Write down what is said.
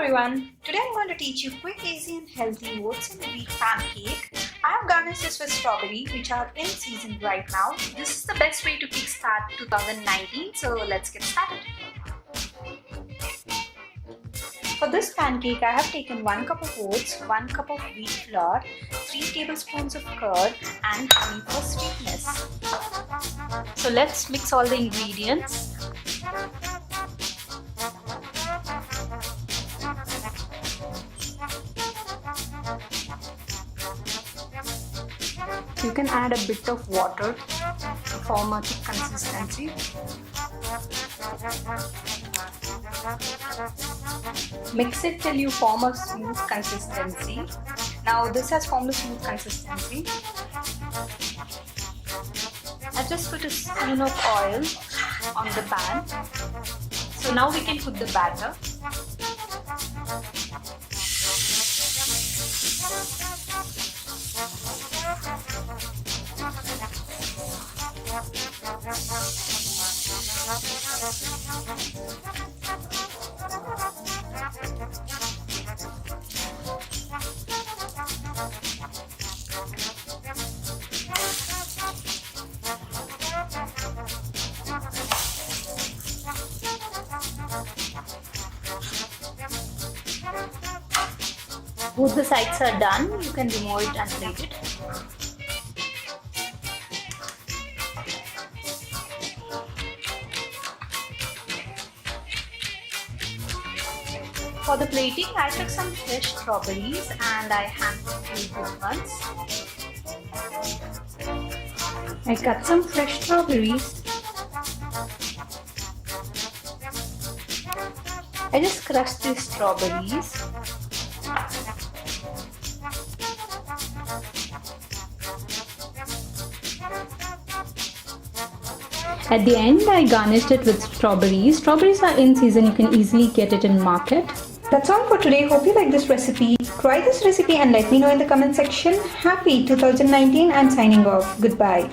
everyone, today I'm going to teach you quick, easy and healthy oats and wheat pancake. I have garnished this with strawberry which are in season right now. This is the best way to kickstart 2019, so let's get started. For this pancake I have taken 1 cup of oats, 1 cup of wheat flour, 3 tablespoons of curd and honey for sweetness. So let's mix all the ingredients. You can add a bit of water to form a thick consistency. Mix it till you form a smooth consistency. Now this has formed a smooth consistency. I just put a spoon of oil on the pan. So now we can put the batter. Both the sides are done, you can remove it and plate it. For the plating, I took some fresh strawberries and I hand-picked good ones. I cut some fresh strawberries. I just crushed these strawberries. At the end, I garnished it with strawberries. Strawberries are in season, you can easily get it in market. That's all for today. Hope you like this recipe. Try this recipe and let me know in the comment section. Happy 2019 and signing off. Goodbye.